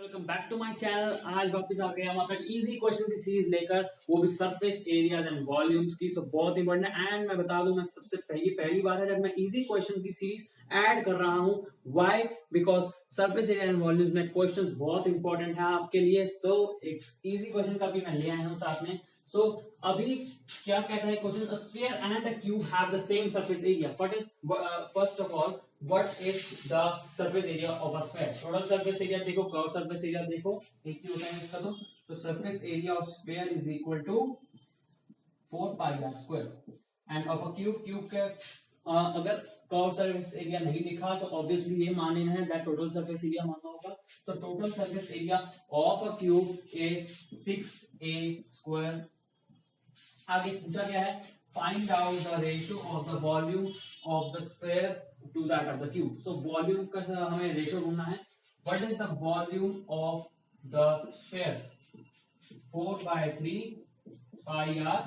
Welcome back to my channel. आज वापस आ गए हम आपका इजी क्वेश्चन की सीरीज लेकर, वो भी सरफेस एरियाज एंड वॉल्यूम्स की। सो बहुत इंपॉर्टेंट है। एंड मैं बता दूं, मैं सबसे पहली बार है जब मैं इजी क्वेश्चन की सीरीज ऐड कर रहा हूं। Why? Because surface area and volumes में क्वेश्चंस बहुत इंपॉर्टेंट है आपके लिए। सो एक इजी क्वेश्चन का भी मैं ले आया हूं साथ में। सो अभी क्या कहता है question, a sphere and a cube have the same surface area. What is first of all what is the surface area of a sphere? Total surface area देखो, कर्व surface area देखो, एक ही होता है इसका। तो surface area of sphere is equal to 4 pi r square and of a cube के अगर curve surface area नहीं लिखा तो obviously ये मान लेना है that total surface area मानना होगा। तो total surface area of a cube is 6a square। आगे पूछा क्या है, find out the ratio of the volume of the sphere to that of the cube। so volume का हमें रेशियो ढूंढना है। what is the volume of the sphere? 4/3 pi r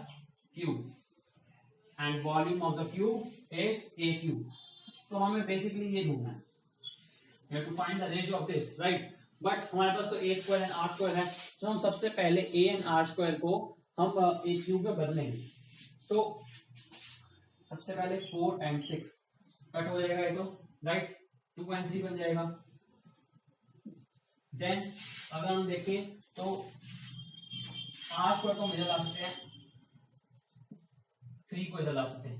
cube and volume of the cube is a cube। तो हमें basically ये ढूंढना है, you have to find the ratio of this, right? But हमारे पास तो a square and r square है। तो हम सबसे पहले a एंड r स्क्वायर को हम a क्यूब में बदलेंगे। तो सबसे पहले 4 and 6 कट हो जाएगा ये तो, राइट? 2 and 3 बन जाएगा। देन अगर हम देखें तो r स्क्वायर को हम इधर ला सकते हैं, 3 को इधर ला सकते हैं।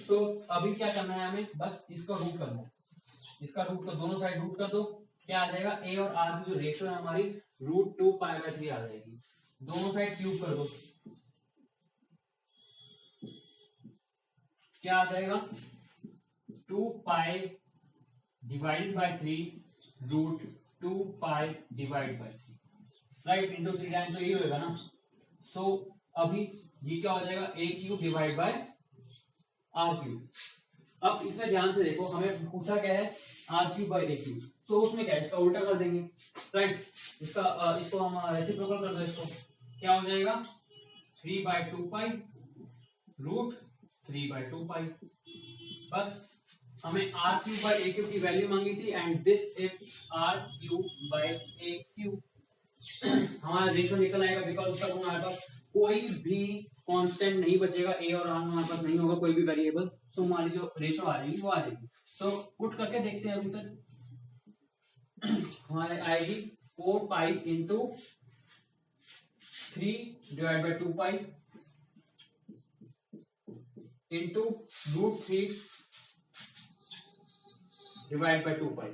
तो अभी क्या करना है, हमें बस इसका रूट करना है। इसका रूट को दोनों साइड रूट कर दो, क्या आ जाएगा, a और r की जो रेशियो है हमारी √2 pi/3 आ जाएगी। दोनों साइड क्यूब कर दो, क्या आ जाएगा, 2 pi divided by 3 √2 pi divide by 3, right? Into 3 times तो ये होगा ना। सो अभी ये क्या हो जाएगा, a cube divide by r cube. अब इसमें ध्यान से देखो, हमें पूछा क्या है, r cube by a cube. तो उसमें क्या है, इसका उल्टा कर देंगे, राइट? इसको हम रेसिप्रोकल कर दो, इसको क्या हो जाएगा, 3/2 pi √3/2 pi। बस हमें r cube by a cube की वैल्यू मांगी थी and this is r cube by a cube. हमारा रेशियो निकल आएगा बिकॉज उसका हमारे पास कोई भी कांस्टेंट नहीं बचेगा, a और r हमारे पास नहीं होगा कोई भी वेरिएबल। सो हमारी जो रेशियो आ रही है वो आ जाएगी। तो पुट करके देखते हैं अभी सर, हमारे आएगी 4 pi into 3 divide by 2 pi into √3 divide by 2 pi।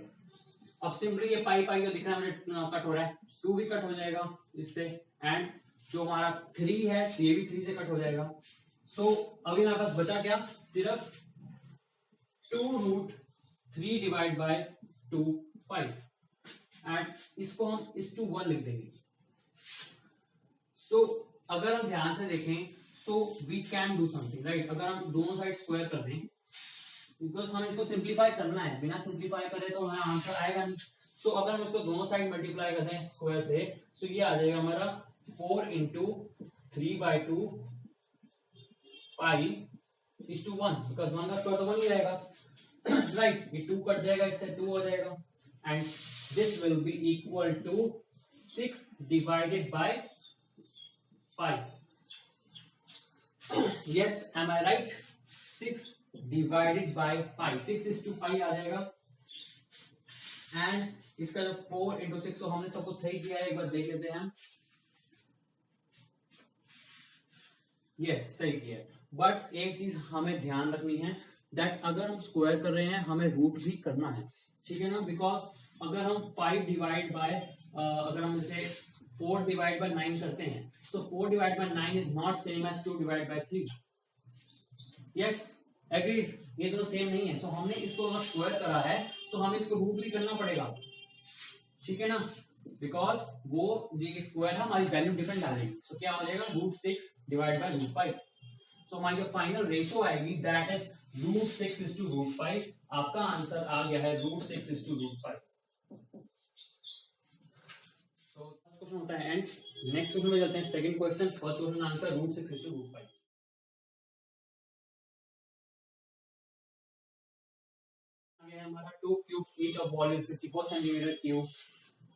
अब सिंपली ये पाई पाई जो दिख रहा है हमें कट हो रहा है, 2 भी कट हो जाएगा इससे, एंड जो हमारा 3 है ये भी 3 से कट हो जाएगा। सो अभी हमारे पास बचा क्या, सिर्फ 2√3 डिवाइड बाय 2 pi एंड इसको हम इस टू 1 लिख देंगे। सो अगर हम ध्यान से देखें तो we can do something, right? अगर हम दोनों साइड स्क्वायर कर दें, बिकॉज हमें इसको सिंप्लीफाई करना है, बिना सिंप्लीफाई करे तो हमारा आंसर आएगा नहीं। सो अगर हम इसको दोनों साइड मल्टीप्लाई करते हैं स्क्वायर से, सो ये आ जाएगा हमारा 4 into 3/2 pi is to 1, because 1 का स्क्वायर तो 1 ही रहेगा, राइट? ये 2 कट जाएगा, इससे 2 हो जाएगा and this will be equal to 6 divided by pi। Yes, am I right? 6 divided by pi, 6:pi आ जाएगा एंड इसका जो 4 इंटू 6, हमने सब कुछ सही किया है, एक बार देख लेते हैं हम। यस, सही किया है। बट एक चीज हमें ध्यान रखनी है, दैट अगर हम स्क्वायर कर रहे हैं हमें रूट भी करना है, ठीक है ना? बिकॉज अगर हम 5 डिवाइड बाय अगर हम इसे 4 डिवाइड बाय 9 करते हैं, तो 4 divide by 9 is not same as 2 divide by 3। Yes, agreed? ये दोनों सेम नहीं है। सो हमने इसको अगर स्क्वायर करा है तो हमें इसको रूट भी करना पड़ेगा, ठीक है ना? बिकॉज वो ये स्क्वायर है, हमारी वैल्यू डिफरेंट आ जाएगी। सो क्या हो जाएगा, √6 डिवाइड बाय √5। सो हमारी जो फाइनल रेशियो आएगी दैट इज √6:5। आपका आंसर आ गया है √6:5। तो क्वेश्चन होता है एंड नेक्स्ट क्वेश्चन में चलते हैं। Second question, first question answer √6:5। गया है हमारा 2 cubes each of volume 64 centimetre cube.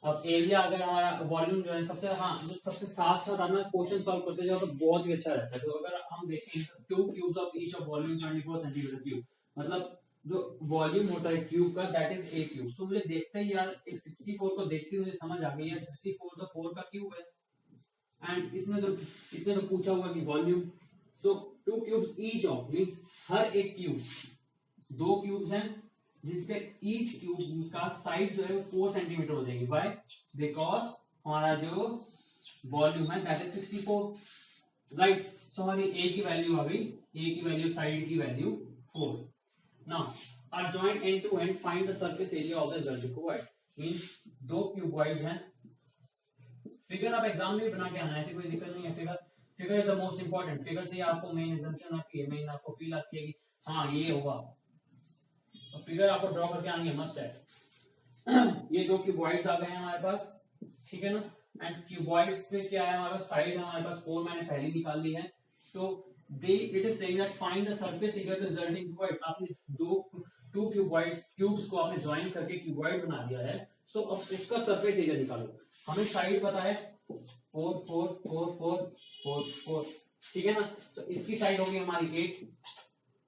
अब एरिया अगर हमारा वॉल्यूम जो है सबसे जो सबसे साथ साथ आना क्वेश्चन सॉल्व करते जाओ तो बहुत ही अच्छा रहता है। तो अगर हम देखें 2 cubes of each of volume 24 centimetre cube, मतलब जो वॉल्यूम होता है क्यूब का दैट इज ए क्यूब। तो मुझे देखते ही यार एक 64 को देखते ही मुझे समझ आ गई है 64 तो 4 का क्यूब है। एंड इसने तो पूछा हुआ कि volume, so 2 cubes each of means हर एक क्यूब, 2 क्यूब्स हैं जिसके ईच क्यूब का साइड जो है वो 4 सेंटीमीटर हो जाएगी। व्हाई? बिकॉज हमारा जो वॉल्यूम है दैट इज 64, राइट। सो हमारी ए की वैल्यू आ गई, ए की वैल्यू साइड की value 4। Now our joint end to end find the surface area of the cuboid means 2 cuboids हैं। फिगर आप एग्जाम में भी बना के आना, ऐसी कोई दिक्कत नहीं है। Figure is the most important. Figure से आपको मेन assumption आती है, मेन आपको फील आती है कि हाँ ये होगा, तो फिगर आपको ड्रॉ करके आनी है, मस्ट है। ये 2 क्यूबॉइड्स आ गए हैं हमारे पास, ठीक है ना। एंड क्यूबॉइड्स पे क्या है हमारे पास, साइड हमारे पास 4 मैंने पहले निकाल ली है। तो it is saying that find the surface area of the resulting cuboid. आपने 2 क्यूब्स को आपने ज्वाइन करके क्यूबॉइड बना दिया है। सो अब उसका सरफेस एरिया निकालो। हमें साइड पता है 4 4 4 4 4 4, ठीक है ना। तो इसकी साइड होगी हमारी 8,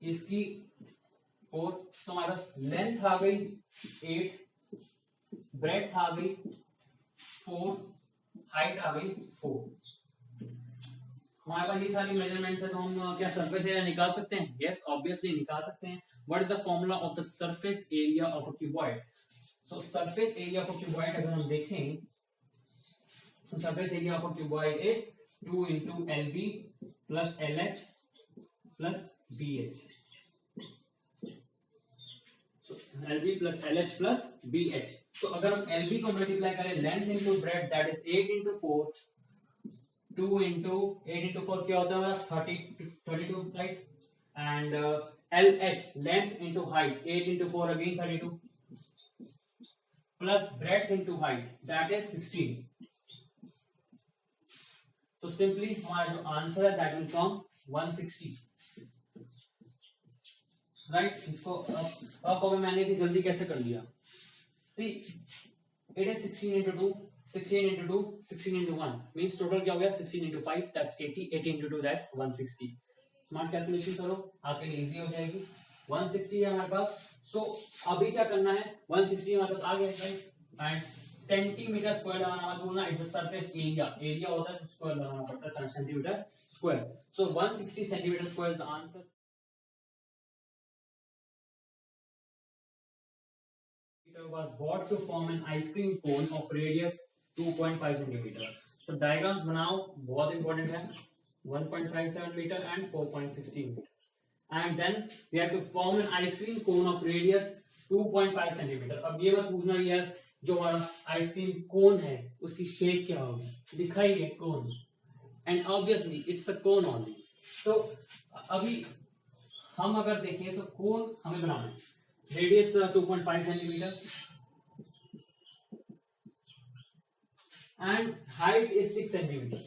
इसकी 4, तो हमारे पास लेंथ आ गई 8, ब्रेड्थ आ गई 4, हाइट आ गई 4। हमारे पास ये सारी मेजरमेंट्स है, तो हम क्या सरफेस एरिया निकाल सकते हैं? यस, ऑब्वियसली निकाल सकते हैं। What is the formula of the surface area of a cuboid? So surface area of a cuboid अगर हम देखें तो surface area of a cuboid is 2 into LB plus LH plus BH। So LB plus LH plus BH। तो अगर हम LB को multiply करें length into breadth that is 8 into 4, 2 into 8 into 4 क्या होता है? 32, right. And LH length into height 8 into 4 again 32 plus breadth into height that is 16। तो simply हमारा जो आंसर है दैट विल कम 160, राइट। इसको अब अगर मैंने इतनी जल्दी कैसे कर लिया? See it is 16 into 2, 16 into 2, 16 into 1 means total क्या हो गया? 16 into 5 that's 80, 80 into 2 that's 160। Smart calculation करो, आपके लिए इजी हो जाएगी। 160 है हमारे पास। सो अभी क्या करना है? 160 हमारे पास आ गया, राइट। एंड सेंटीमीटर स्क्वायर लगाना मत भूलना, it's the surface area. Area होता है स्क्वायर लगाना पड़ता है, centimetre square. So 160 centimetre square is the answer. Was bought to form an ice cream cone of radius 2.5 centimeter। तो डायग्राम्स बनाओ, बहुत इंपॉर्टेंट है। 1.57 metre and 4.16 metre. And then we have to form an ice cream cone of radius 2.5 centimetre. अब ये मत पूछना यार जो हमारा आइसक्रीम कोन है उसकी शेप क्या होगी, दिखाई है cone, and obviously it's a cone only. तो अभी हम अगर देखें तो कोन हमें बनाना है, radius 2.5 centimetre and height is 6 centimetre.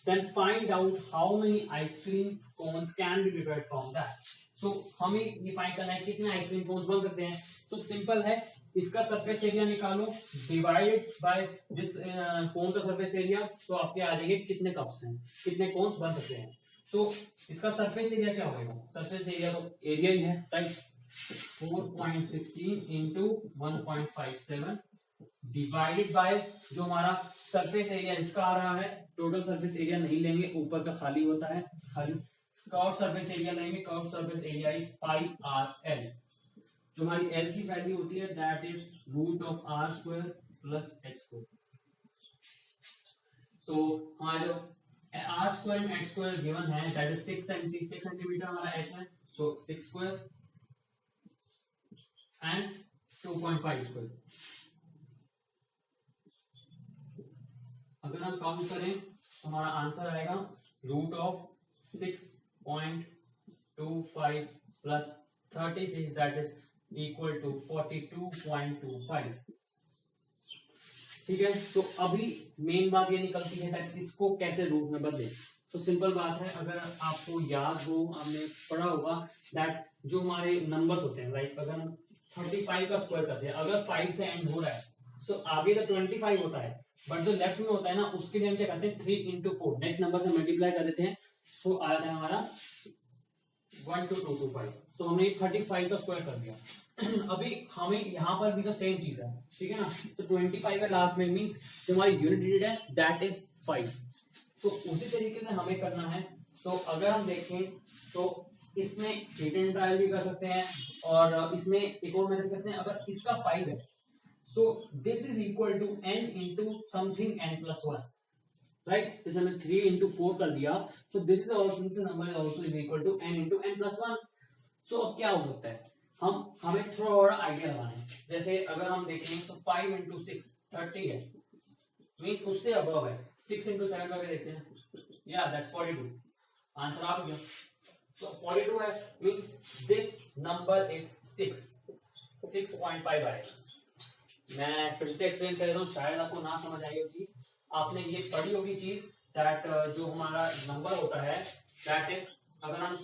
Then find out how many ice cream cones can be prepared from that। So हमें ये फाइंड करना है कितने आइसक्रीम कोन्स बन सकते हैं। तो सिंपल है, इसका सरफेस एरिया निकालो डिवाइडेड बाय दिस कोन का सरफेस एरिया, तो आपके आ जाएंगे कितने कप्स हैं, कितने कोन्स बन सकते हैं। तो इसका सरफेस एरिया क्या होगा? सरफेस एरिया तो एरिया ही है, राइट। 4.16 into 1.57 डिवाइडेड बाय जो हमारा सरफेस एरिया इसका आ रहा है। टोटल सरफेस एरिया नहीं लेंगे, ऊपर का खाली होता है, खाली कर्व सरफेस एरिया लेंगे। Curve surface area is pi r l. जो हमारी एल की वैल्यू होती है that is root of r square plus h square. So हमारा जो r square and h square given है दैट इज 6 सेंटीमीटर हमारा एच है। So 6 square and 2.5 square. अगर हम काउंट करें तो हमारा आंसर आएगा root of 6.25 plus 36 that is equal to 42.25। ठीक है, तो अभी मेन बात ये निकलती है कि इसको कैसे रूट में बदले। तो सिंपल बात है, अगर आपको याद हो, आपने पढ़ा होगा दैट जो हमारे नंबर्स होते हैं, लाइक अगर हम 35 का स्क्वायर करते हैं, अगर 5 से एंड हो रहा है तो आगे तो 25 होता है, बट जो लेफ्ट में होता है ना उसके लिए हम क्या करते हैं 3 इंटू 4 नेक्स्ट नंबर से मल्टीप्लाई कर देते हैं, सो आ जाता है हमारा 12225। तो हमने 35 का स्क्वायर कर दिया। अभी हमें यहाँ पर भी तो सेम चीज है, ठीक है ना, तो 25 का लास्ट में मींस जो हमारी यूनिट डिजिट है दैट इज 5। तो उसी तरीके से हमें करना है। तो अगर हम देखें तो इसमें हिट एंड ट्रायल भी कर सकते हैं, और इसमें एक और मेथड करते हैं, अगर इसका 5 है so this is equal to n into something n plus 1, right. जैसे हमने 3 इंटू 4 कर दिया, so this is also this number is also is equal to n into n plus 1। so अब क्या हो सकता है, हमें थोड़ा और आइडिया लगाना है। जैसे अगर हम देखें तो 5 इंटू 6 30 है, मींस उससे अबव है। 6 इंटू 7 करके देखते हैं, या दैट्स 42, आंसर आ गया। so 42 है, मींस दिस नंबर इज 6.5 आएगा। मैं फिर से एक्सप्लेन कर देता हूँ, शायद आपको ना समझ आई हो चीज। आपने ये पढ़ी होगी चीज दैट जो हमारा नंबर होता है दैट इज, अगर हम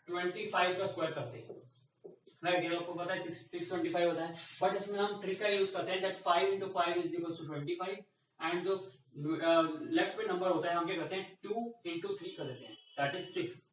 25 का स्क्वायर करते हैं, राइट, ये आपको पता है 625 होता है, बट इसमें हम ट्रिक का यूज करते हैं that 5 into 5 is equal to 25, and जो लेफ्ट में नंबर होता है हम क्या करते हैं 2 इंटू 3 कर देते हैं, दैट इज 6।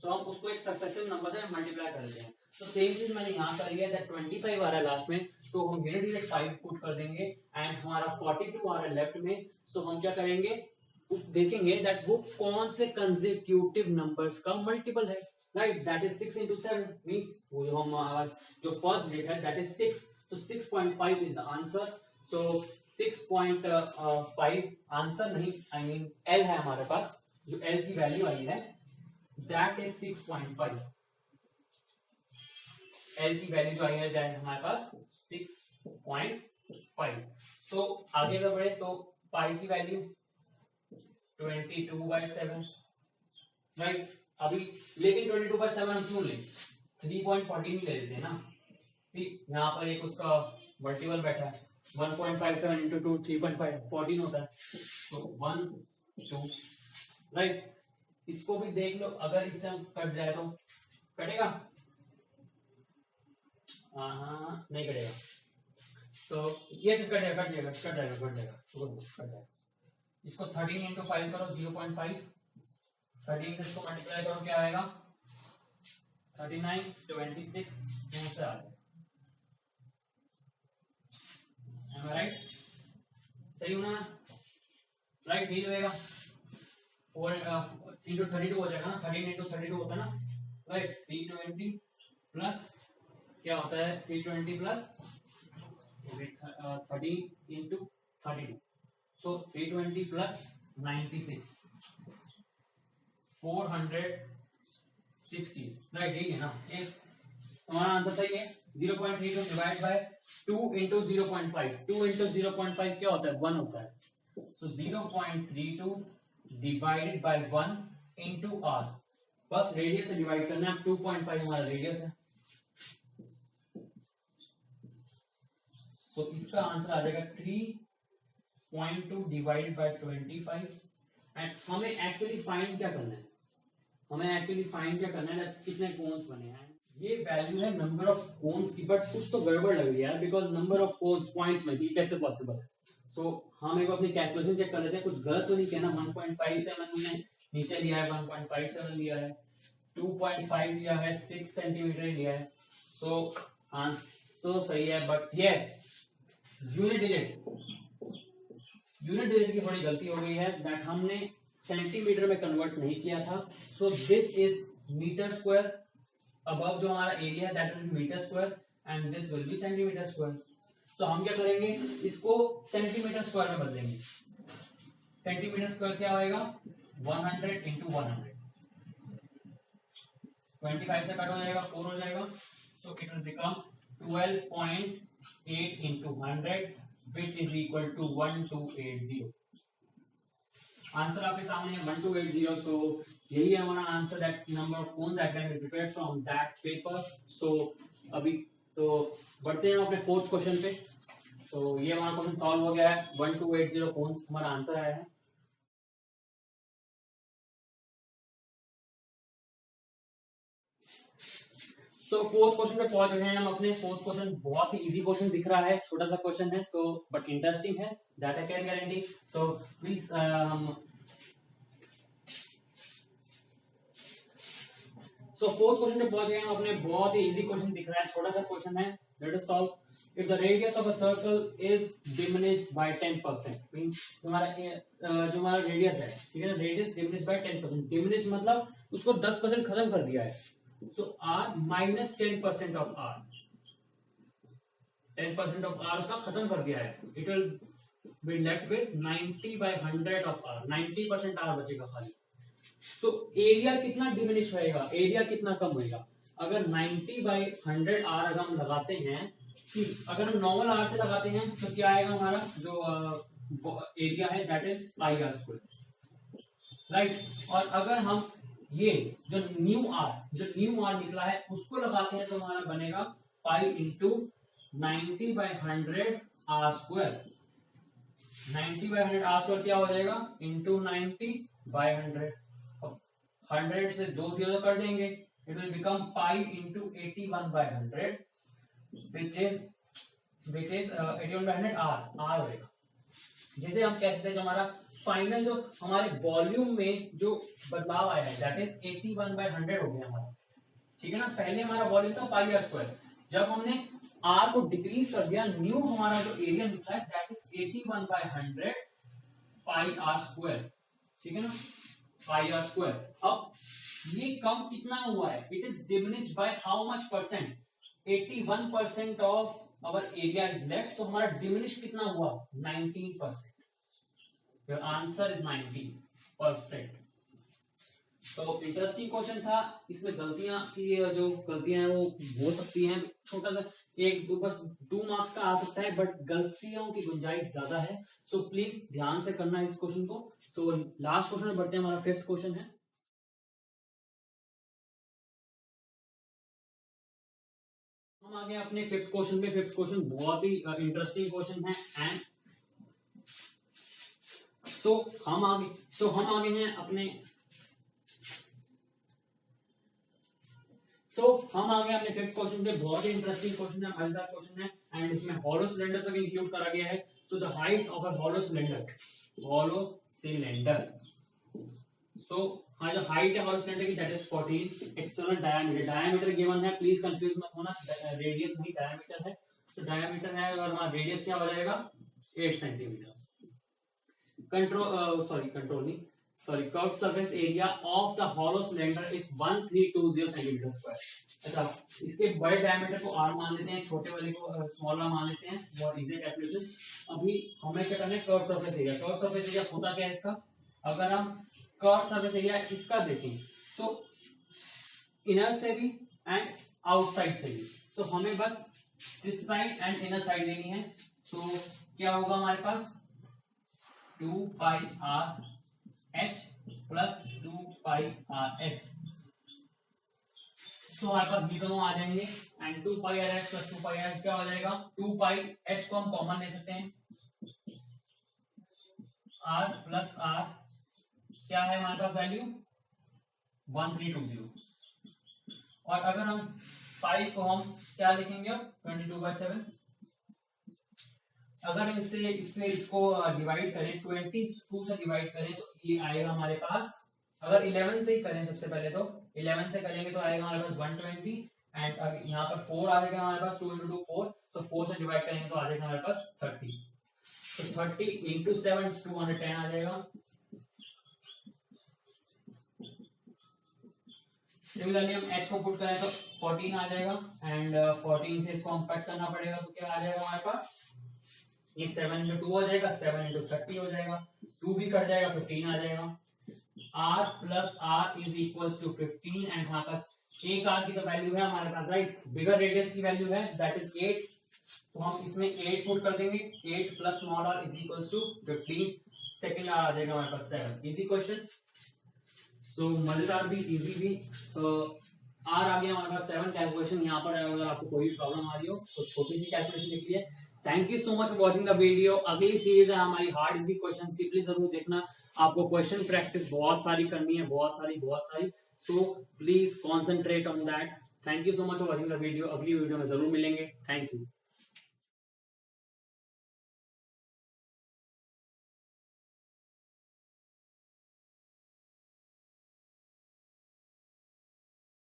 सो हम उसको एक सक्सेसिव नंबर से मल्टीप्लाई कर देते हैं। तो सेम चीज मैंने यहाँ कर लिया दैट 25 आ रहा है लास्ट में, तो हम यूनिट डिजिट 5 पुट कर देंगे, एंड हमारा 42 आ रहा है लेफ्ट में। सो हम क्या करेंगे, उस देखेंगे दैट वो कौन से कंसेक्यूटिव नंबर्स का मल्टीपल है, right, that is 6 into 7 means वो जो हमारा जो फर्स्ट डिजिट है that is 6, so 6.5 is the answer. So 6.5 answer नहीं, आई मीन एल है हमारे पास, जो एल की वैल्यू आई है दैट इज 6.5। एल की वैल्यू जो आई है दैट हमारे पास 6.5। सो आगे अगर बढ़े तो पाई की वैल्यू 22/7, राइट। अभी लेकिन 22/7 हम क्यों लें, 3.14 ही ले लेते हैं ना। सी यहाँ पर एक उसका मल्टीपल बैठा है, 1.57 इंटू 2 3.5 14 होता है, तो 1 2, राइट। इसको भी देख लो, अगर इससे हम कट जाए तो कटेगा, हाँ नहीं कटेगा। तो ये कट जाएगा, इसको 13 इंटू 5 करो 0.5, 13 से इसको मल्टीप्लाई करो क्या आएगा 39, 26 से आ जाए, राइट, सही होना, राइट, नहीं होएगा 4 इंटू 32 हो जाएगा ना, 13 इंटू 32 होता है ना, राइट। 320 प्लस क्या होता है 320 प्लस 13 इंटू 32, सो 320 प्लस 96 460, राइट, यही है ना, इस हमारा आंसर सही है। 0.32 डिवाइड बाय 2 इंटू 0.5, 2 इंटू 0.5 क्या होता है 1 होता है, सो 0.32 डिवाइडेड बाय 1 इंटू आर, बस रेडियस से डिवाइड करना है, 2.5 हमारा रेडियस है, तो इसका आंसर आ जाएगा 3.2 डिवाइडेड बाय 25। एंड हमें एक्चुअली फाइंड क्या करना है, कितने कोन्स बने हैं, ये वैल्यू है नंबर ऑफ कोन्स की, बट कुछ तो गड़बड़ लग रही है यार, because number of cons points में, ये कैसे पॉसिबल है। सो हम एक अपनी कैलकुलेशन चेक कर लेते हैं, कुछ गलत तो नहीं किया ना। 1.57 हमने नीचे लिया है, 1.57 लिया है, 2.5 लिया है, 6 सेंटीमीटर लिया है, सो आंसर सही है, बट यस यूनिट डिजिट की बड़ी गलती हो गई है दैट हमने सेंटीमीटर में कन्वर्ट नहीं किया था। So this is metre square, above जो हमारा एरिया है that will be metre square, and this will be centimetre square. तो हम क्या करेंगे, इसको सेंटीमीटर स्क्वायर में बदलेंगे। सेंटीमीटर स्क्वायर क्या होएगा 100 इंटू 100, 25 से कट हो जाएगा 4 हो जाएगा, so it will become 12.8 into 100 which is equal to 1280। Answer आपके सामने है 1280। सो यही है हमारा answer, that number of cones that can be prepared from that paper. So अभी तो बढ़ते हैं अपने फोर्थ क्वेश्चन पे। तो ये हमारा क्वेश्चन सॉल्व हो गया है, 1280 कोन्स हमारा आंसर आया है। सो फोर्थ क्वेश्चन पे पहुंच गए हैं हम अपने। फोर्थ क्वेश्चन बहुत ही इजी क्वेश्चन दिख रहा है, छोटा सा क्वेश्चन है, सो बट इंटरेस्टिंग है, that I can guarantee. So please हम सो फोर्थ क्वेश्चन पे पहुंच गए हैं अपने। बहुत ही इजी क्वेश्चन दिख रहा है, छोटा सा क्वेश्चन है। Let us solve. If the radius of a circle is diminished by 10%, means जो हमारा रेडियस है, ठीक है ना, रेडियस डिमिनिश्ड बाय 10%। डिमिनिश्ड मतलब उसको 10% खत्म कर दिया है। सो r minus 10% of r, 10% of r उसका खत्म कर दिया है। It will be left with 90/100 of r, 90% r बचेगा खाली। तो एरिया कितना डिमिनिश होएगा, एरिया कितना कम होएगा? अगर 90/100 r अगर हम लगाते हैं, अगर हम नॉर्मल r से लगाते हैं तो क्या आएगा हमारा जो एरिया है, that is pi r square, right. और अगर हम ये जो न्यू r निकला है उसको लगाते हैं तो हमारा बनेगा pi into 90/100 r square. 90/100 r square क्या हो जाएगा? इंटू 90/100। 100 से 2 0 कर देंगे, it will become pi into 81/100 which is 81/100 r होगा। जिसे हम कहते हैं जो हमारा फाइनल जो हमारे वॉल्यूम में जो बदलाव आया है, दैट इज 81/100 हो गया हमारा, ठीक है ना। पहले हमारा वॉल्यूम था पाई r स्क्वायर, जब हमने r को डिक्रीज कर दिया, न्यू हमारा जो एरिया निकला है that is 81/100 pi r square, ठीक है ना, पाई r स्क्वायर। अब ये कम कितना हुआ है? It is diminished by how much percent? 81% of our area is left, so हमारा डिमिनिश कितना हुआ? 19%। Your answer is 19%। तो इंटरेस्टिंग क्वेश्चन था। इसमें गलतियां की जो गलतियां हैं वो हो सकती हैं, छोटा सा एक दो बस 2 मार्क्स का आ सकता है, बट गलतियों की गुंजाइश ज्यादा है। सो प्लीज ध्यान से करना इस क्वेश्चन को। सो लास्ट क्वेश्चन में बढ़ते हैं, हमारा 5th क्वेश्चन है। हम आ गए अपने 5th क्वेश्चन पे। 5th क्वेश्चन बहुत ही इंटरेस्टिंग क्वेश्चन है। एंड हम आ गए हैं अपने हम आ गए अपने 5th क्वेश्चन पे। बहुत ही इंटरेस्टिंग क्वेश्चन है, मजेदार क्वेश्चन है, एंड इसमें हॉलो सिलेंडर तक इंक्लूड करा गया है। So the height of a hollow cylinder, so हाँ, जो हाइट है हॉलो सिलेंडर की that is 14। External diameter given है, प्लीज कंफ्यूज मत होना, रेडियस नहीं डायमीटर है। तो डायमीटर है और हमारा रेडियस क्या हो जाएगा? 8 centimetre. Curved surface area of the hollow cylinder is 1320 centimetre square. अच्छा, इसके बड़े डायमीटर को r मान लेते हैं, छोटे वाले को स्मॉल r मान लेते हैं, बहुत इजी कैलकुलेशन। अभी हमें क्या करना है? Curved surface area. Curved surface area होता क्या है इसका? अगर हम कर्व्ड सरफेस एरिया इसका देखें, सो इनर से भी एंड आउटसाइड से भी, सो हमें बस this side and inner side लेनी है। सो क्या होगा हमारे पास? 2 पाई r h प्लस 2 पाई r h। तो हमारे पास ये दोनों आ जाएंगे, and 2 pi r h plus 2 pi r h क्या हो जाएगा? 2 पाई h को हम कॉमन ले सकते हैं, r प्लस r क्या है हमारे पास वैल्यू? 1320। और अगर हम पाई को हम क्या लिखेंगे अब? 22/7। अगर इसको डिवाइड करें, 22 से डिवाइड करें तो ये आएगा हमारे पास, अगर 11 से ही करें सबसे पहले, तो 11 से करेंगे तो आएगा हमारे पास 120, एंड यहाँ पर 4 आ जाएगा हमारे पास, 2 × 2 4, तो 4 से डिवाइड करेंगे तो आ जाएगा हमारे पास 30। तो 30 × 7 210 आ जाएगा। सिमिलरली हम h को पुट करें तो 14 आ जाएगा, एंड 14 से इसको हम कट करना पड़ेगा तो क्या आ जाएगा हमारे पास? ये 7 × 2 हो जाएगा, 7 × 30 हो जाएगा, 2 भी कट जाएगा, 15 आ जाएगा। r plus r is equals to 15, and हमारे पास एक r की तो वैल्यू है हमारे पास, राइट, बिगर रेडियस की वैल्यू है दैट इज 8, तो हम इसमें 8 पुट कर देंगे, 8 plus small r is equals to 15, second r आ जाएगा हमारे पास 7। इजी क्वेश्चन, सो मजेदार भी, इजी भी। सो r आ गया हमारे पास 7। कैलकुलेशन यहाँ पर अगर आपको कोई भी प्रॉब्लम आ रही हो तो छोटी सी कैलकुलेशन लिख ली है। Thank you so much for watching the video. अगली सीरीज है हमारी हार्ड इजी क्वेश्चंस की, प्लीज जरूर देखना। आपको क्वेश्चन प्रैक्टिस बहुत सारी करनी है, बहुत सारी। So please concentrate on that. Thank you so much for watching the video. अगली वीडियो में जरूर मिलेंगे। Thank you.